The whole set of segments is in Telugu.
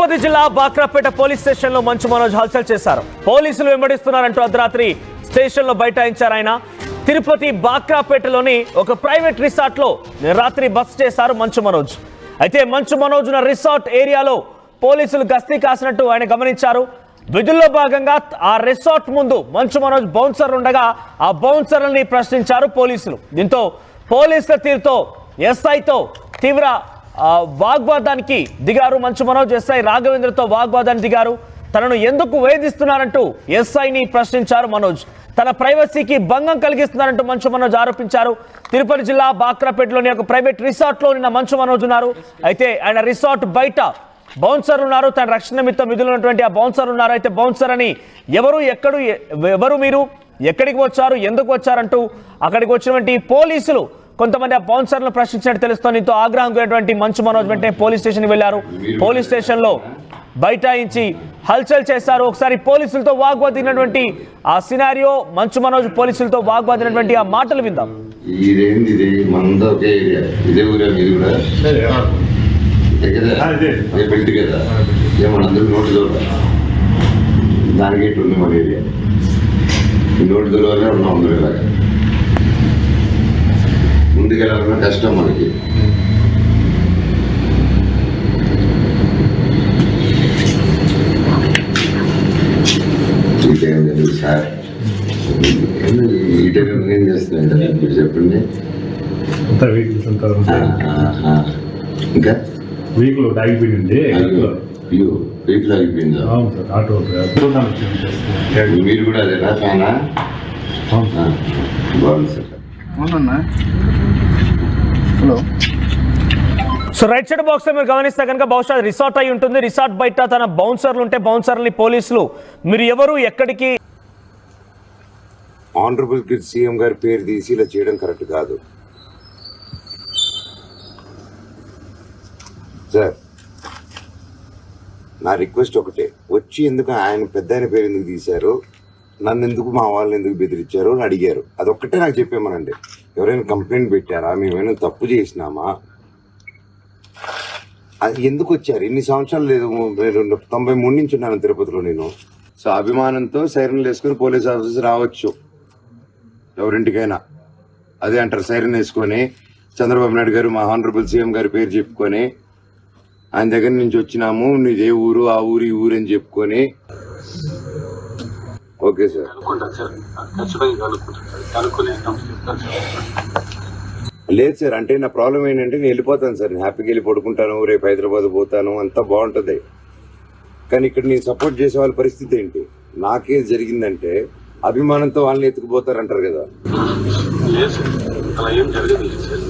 తిరుపతి జిల్లా బాక్రాపేట పోలీస్ స్టేషన్ లో మంచు మనోజ్ హల్చల్ చేశారు. పోలీసులు వెంబడిస్తున్నారంటూ అర్ధరాత్రి స్టేషన్ లో బైఠాయించారు ఆయన. తిరుపతి బాక్రాపేటలోని ఒక ప్రైవేట్ రిసార్ట్ లో రాత్రి బస చేశారు మంచు మనోజ్. అయితే మంచు మనోజ్ ఉన్న రిసార్ట్ ఏరియాలో పోలీసులు గస్తీ కాసినట్టు ఆయన గమనించారు. విధుల్లో భాగంగా ఆ రిసార్ట్ ముందు మంచు మనోజ్ బౌన్సర్ ఉండగా ఆ బౌన్సర్లని ప్రశ్నించారు పోలీసులు. దీంతో పోలీసుల తీరుతో ఎస్ఐతో తీవ్ర వాగ్వాదానికి దిగారు మంచు మనోజ్. ఎస్ఐ రాఘవేంద్రతో వాగ్వాదానికి దిగారు. తనను ఎందుకు వేధిస్తున్నారంటూ ఎస్ఐని ప్రశ్నించారు మనోజ్. తన ప్రైవసీకి భంగం కలిగిస్తున్నారంటూ మంచు మనోజ్ ఆరోపించారు. తిరుపతి జిల్లా బాక్రాపేటలోని ఒక ప్రైవేట్ రిసార్ట్ లో నిన్న మంచు మనోజ్ ఉన్నారు. అయితే ఆయన రిసార్ట్ బయట బౌన్సర్ ఉన్నారు. తన రక్షణ నిమిత్తం విధులు ఉన్నటువంటి ఆ బౌన్సర్ ఉన్నారు. అయితే బౌన్సర్ అని ఎవరు మీరు ఎక్కడికి వచ్చారు, ఎందుకు వచ్చారంటూ అక్కడికి వచ్చినటువంటి పోలీసులు కొంతమంది ఆ బౌన్సర్లను ప్రశ్నించినట్టు తెలుస్తోంది. దీంతో ఆగ్రహం కలిగినటువంటి మంచు మనోజ్ వెంటనే పోలీస్ స్టేషన్కి వెళ్లారు. పోలీస్ స్టేషన్ లో బైఠాయించి హల్చల్ చేశారు. ఒకసారి పోలీసులతో వాగ్వాదినటువంటి ఆ సినారియో, మంచు మనోజ్ పోలీసులతో వాగ్వాదినటువంటి ఆ మాటలు విందాం. ముందుకెళ్ళాలన్నా కష్టం మనకి. సార్ ఈ టైం ఏం చేస్తున్నాయి మీరు చెప్పండి. ఇంకా వీక్లో ఆగిపోయింది. వీక్లో ఆగిపోయిందా? మీరు కూడా అదేనా ఫ్యానా? బాగుంది sir. Hello. So right side box లో మీరు గమనిస్తే కనుక బహుశా రిసార్ట్ అయి ఉంటుంది. రిసార్ట్ బయట తన బౌన్సర్లు ఉంటే బౌన్సర్ని పోలీసులు మీరు ఎవరు ఎక్కడికి. ఆనరబుల్ సీఎం గారి పేరు తీసి ఇలా చేయడం కరెక్ట్ కాదు సార్. నా రిక్వెస్ట్ ఒకటే, వచ్చి ఎందుకు ఆయన పెద్ద ఆయన పేరు ఎందుకు తీశారు, నన్ను ఎందుకు మా వాళ్ళని ఎందుకు బెదిరించారు అని అడిగారు. అదొక్కటే నాకు చెప్పేమనండి. ఎవరైనా కంప్లైంట్ పెట్టారా, మేమైనా తప్పు చేసినామా, అది ఎందుకు వచ్చారు? ఇన్ని సంవత్సరాలు లేదు, 93 నుంచి ఉన్నాను తిరుపతిలో నేను. సో అభిమానంతో సైరన్లు వేసుకుని పోలీస్ ఆఫీసర్ రావచ్చు ఎవరింటికైనా. అదే అంటారు, సైరన్ వేసుకొని చంద్రబాబు నాయుడు గారు మా ఆనరబుల్ సీఎం గారి పేరు చెప్పుకొని ఆయన దగ్గర నుంచి వచ్చినాము, నీదే ఊరు ఆ ఊరు ఈ ఊరు అని చెప్పుకొని. Okay sir. లేదు సార్, అంటే నా ప్రాబ్లం ఏంటంటే నేను వెళ్ళిపోతాను సార్, నేను హ్యాపీగా వెళ్ళి పడుకుంటాను, రేపు హైదరాబాద్ పోతాను, అంతా బాగుంటుంది. కానీ ఇక్కడ నేను సపోర్ట్ చేసే వాళ్ళ పరిస్థితి ఏంటి? నాకే జరిగిందంటే అభిమానంతో వాళ్ళని ఎత్తుకుపోతారంటారు కదా. అలా ఏం జరగదు సార్.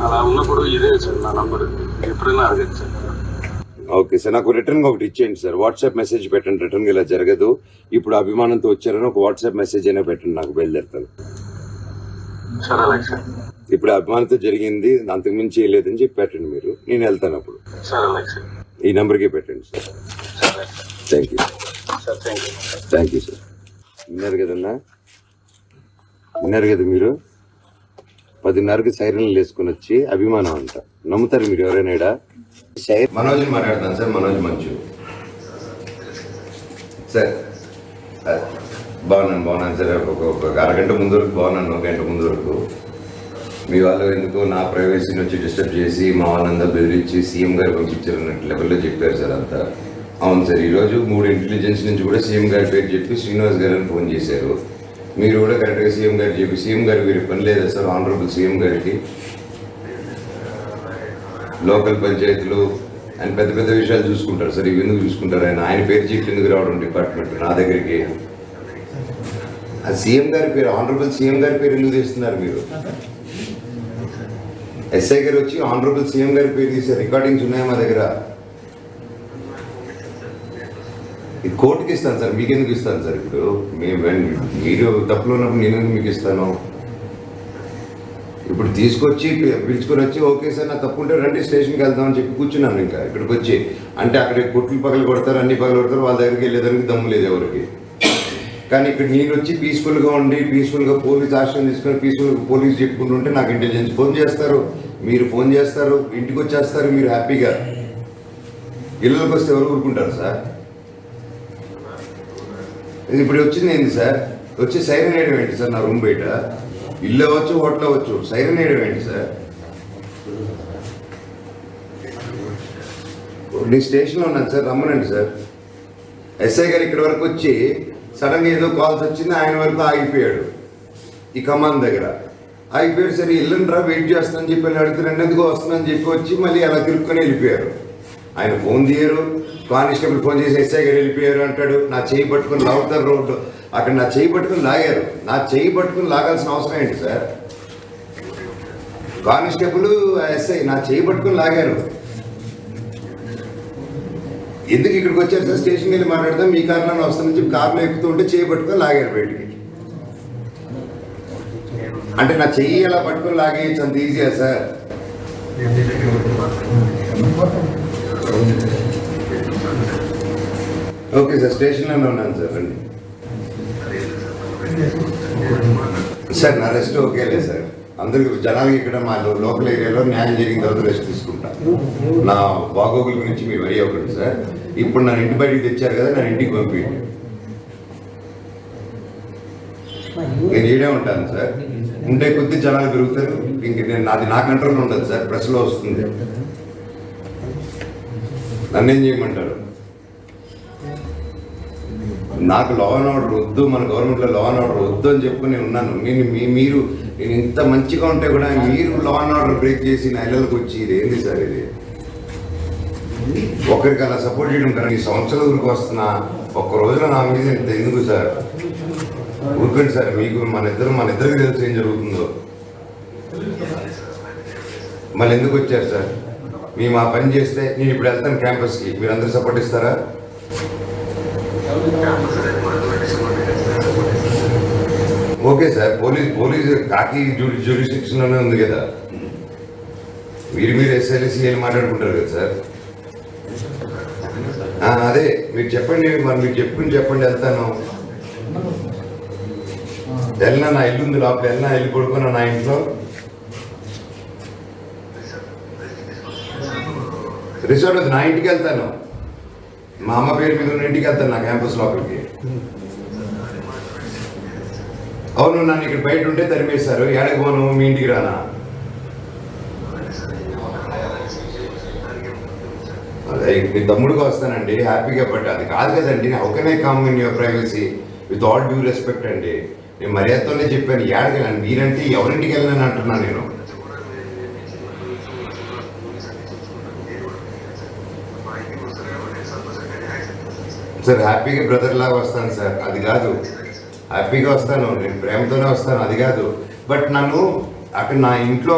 అలా ఉన్నప్పుడు ఇదే సార్ నా నంబర్, ఎప్పుడైనా అడగదు సార్. ఓకే సార్, నాకు రిటర్న్ గా ఒకటి ఇచ్చేయండి సార్. వాట్సాప్ మెసేజ్ పెట్టండి, రిటర్న్ ఇలా జరగదు, ఇప్పుడు అభిమానంతో వచ్చారని ఒక వాట్సాప్ మెసేజ్ అయినా పెట్టండి, నాకు బయలుదేరుతాను. ఇప్పుడు అభిమానంతో జరిగింది, అంతకు మించి ఏం లేదని చెప్పి పెట్టండి మీరు, నేను వెళ్తాను అప్పుడు. ఈ నెంబర్కే పెట్టండి sir. Thank you thank you sir. విన్నారు కదన్నా, విన్నారు కదా మీరు. 10:30కి సైరన్లు వేసుకుని వచ్చి అభిమానం అంట. నమ్ముతారు మీరు ఎవరైనా? మనోజ్ మాట్లాడతాను సార్. మనోజ్ మంచు సార్. బాగున్నాను సార్. ఒక అరగంట ముందు వరకు బాగున్నాను, 1 గంట ముందు వరకు. మీ వాళ్ళు ఎందుకు నా ప్రైవసీని వచ్చి డిస్టర్బ్ చేసి మా వాళ్ళందరూ బెదిరించి సీఎం గారు పంపించారు అన్నట్టు లెవెల్లో చెప్పారు సార్ అంతా. అవును సార్, ఈరోజు 3 ఇంటెలిజెన్స్ నుంచి కూడా సీఎం గారి పేరు చెప్పి శ్రీనివాస్ గారు అని ఫోన్ చేశారు. మీరు కూడా కరెక్ట్గా సీఎం గారు చెప్పి, సీఎం గారికి వీరి పని లేదా సార్? ఆనరబుల్ సీఎం గారికి లోకల్ పంచాయతీలు ఆయన పెద్ద పెద్ద విషయాలు చూసుకుంటారు సార్. ఇవి ఎందుకు చూసుకుంటారు? ఆయన పేరు చెప్పి ఎందుకు రావడం డిపార్ట్మెంట్ నా దగ్గరికి? ఆ సీఎం గారి పేరు, ఆనరబుల్ సీఎం గారి పేరు ఎందుకు తీస్తున్నారు మీరు? ఎస్ఐ గారు వచ్చి ఆనరబుల్ సీఎం గారి పేరు తీశారు, రికార్డింగ్స్ ఉన్నాయా మా దగ్గర? ఇది కోర్టుకి ఇస్తాను సార్, మీకెందుకు ఇస్తాను సార్? ఇప్పుడు మీరు తప్పులో ఉన్నప్పుడు నేను ఎందుకు మీకు ఇస్తాను? ఇప్పుడు తీసుకొచ్చి పిలుచుకొని వచ్చి ఓకే సార్ నా తప్పు ఉంటే రండి స్టేషన్కి వెళ్దామని చెప్పి కూర్చున్నాను. ఇంకా ఇక్కడికి వచ్చి అంటే అక్కడ కొట్లు పగలు కొడతారు, అన్ని పగలు కొడతారు, వాళ్ళ దగ్గరికి వెళ్ళేదానికి దమ్ము లేదు ఎవరికి. కానీ ఇక్కడ నేను వచ్చి పీస్ఫుల్గా ఉండి పీస్ఫుల్గా పోలీస్ ఆశ్రయం తీసుకొని పీస్ఫుల్గా పోలీస్ చెప్పుకుంటుంటే నాకు ఇంటెలిజెన్స్ ఫోన్ చేస్తారు, మీరు ఫోన్ చేస్తారు, ఇంటికి వచ్చేస్తారు మీరు హ్యాపీగా. ఇళ్ళకి వస్తే ఎవరు ఊరుకుంటారు సార్? ఇప్పుడు వచ్చింది ఏంటి సార్? వచ్చి సైరన్ వేయడం ఏంటి సార్? నా రూమ్ బయట ఇల్లు అవ్వచ్చు, హోటల్ అవ్వచ్చు, సైరన్ వేయడం ఏంటి సార్? నేను స్టేషన్లో ఉన్నాను సార్, రమ్మనండి సార్. ఎస్ఐ గారు ఇక్కడి వరకు వచ్చి సడన్గా ఏదో కాల్స్ వచ్చింది, ఆయన వరకు ఆగిపోయాడు. ఈ కమాన్ దగ్గర ఆగిపోయాడు. సరే ఇల్లుండ్రా వెయిట్ చేస్తానని చెప్పి అడుగుతున్నాను, ఎందుకు వస్తుందని చెప్పి వచ్చి మళ్ళీ అలా తిరుక్కొని వెళ్ళిపోయారు. ఆయన ఫోన్ తీయరు. కానిస్టేబుల్ ఫోన్ చేసి ఎస్ఐ గారు వెళ్ళిపోయారు అంటాడు. నా చేయి పట్టుకొని లాగుతారు రోడ్డు. అక్కడ నా చేయి పట్టుకుని లాగారు. నా చేయి పట్టుకుని లాగాల్సిన అవసరం ఏంటి సార్? కానిస్టేబుల్ ఎస్ఐ నా చేయి పట్టుకుని లాగారు. ఎందుకు ఇక్కడికి వచ్చారు సార్? స్టేషన్కి వెళ్ళి మాట్లాడదాం, మీ కార్లో వస్తానని చెప్పి కార్లో ఎక్కుతూ ఉంటే చేయి పట్టుకొని లాగారు బయటికి. అంటే నా చెయ్యి ఎలా పట్టుకొని లాగేయచ్చు, అంత ఈజీయా సార్? ఓకే సార్, స్టేషన్లోనే ఉన్నాను సార్. రండి సార్. నా రెస్ట్ ఓకేలే సార్. అందరికి జనాలకి ఇక్కడ మా లోకల్ ఏరియాలో న్యాయం జరిగిన తర్వాత రెస్ట్ తీసుకుంటా. నా బాగోగుల గురించి మీరు వరి అవ్వకండి సార్. ఇప్పుడు నన్ను ఇంటి బయటికి తెచ్చారు కదా, నన్ను ఇంటికి పంపించండి. నేను ఈడే ఉంటాను సార్. ఉంటే కొద్ది జనాలు పెరుగుతారు. ఇంక నేను నా కంట్రోల్ ఉండదు సార్. ప్రెస్లో వస్తుంది. నన్నేం చేయమంటారు? నాకు లా అండ్ ఆర్డర్ వద్దు, మన గవర్నమెంట్లో లా అండ్ ఆర్డర్ వద్దు అని చెప్పుకుని నేను ఉన్నాను. నేను ఇంత మంచిగా ఉంటే కూడా మీరు లా అండ్ ఆర్డర్ బ్రేక్ చేసి నా ఇళ్ళకి వచ్చి ఇది ఏంది సార్? ఇది ఒకరికి అలా సపోర్ట్ చేయడం కదా. ఈ సంవత్సరాల ఊరికి వస్తున్నా, ఒక్క రోజున నా మీద ఇంత ఎందుకు సార్? ఊరుకోండి సార్. మీకు మన ఇద్దరికి తెలుసు ఏం జరుగుతుందో. మళ్ళీ ఎందుకు వచ్చారు సార్? మేము ఆ పని చేస్తే నేను ఇప్పుడు వెళ్తాను క్యాంపస్కి, మీరు అందరూ సపోర్ట్ ఇస్తారా? Okay sir. పోలీస్ కాకి జ్యూరిస్డిక్షన్లోనే ఉంది కదా. మీరు ఎస్ఎల్సీఏలు మాట్లాడుకుంటారు కదా సార్. అదే మీరు చెప్పండి. మరి మీరు చెప్పండి వెళ్తాను. వెళ్ళినా నా ఇల్లు ఉంది లోపల, వెళ్ళినా వెళ్ళి పడుకున్నా నా ఇంట్లో. రిసార్ట్ వద్దు, నా ఇంటికి వెళ్తాను. మా అమ్మ పేరు మీద ఉన్న ఇంటికి వెళ్తాను, నా క్యాంపస్ లోపలికి. అవును, నన్ను ఇక్కడ బయట ఉంటే తరిమేశారు. ఏడకి పోను, మీ ఇంటికి రానా? అదే మీ తమ్ముడికి వస్తానండి హ్యాపీగా. బట్ అది కాదు కదండి. How can I come in your privacy with all due respect అండి. నేను మర్యాదతోనే చెప్పాను ఏడకి వెళ్ళాను. మీరంటే ఎవరింటికి వెళ్ళాలని అంటున్నాను నేను. సార్ హ్యాపీగా బ్రదర్ లాగా వస్తాను సార్, అది కాదు. హ్యాపీగా వస్తాను, నేను ప్రేమతోనే వస్తాను, అది కాదు. బట్ నన్ను అక్కడ నా ఇంట్లో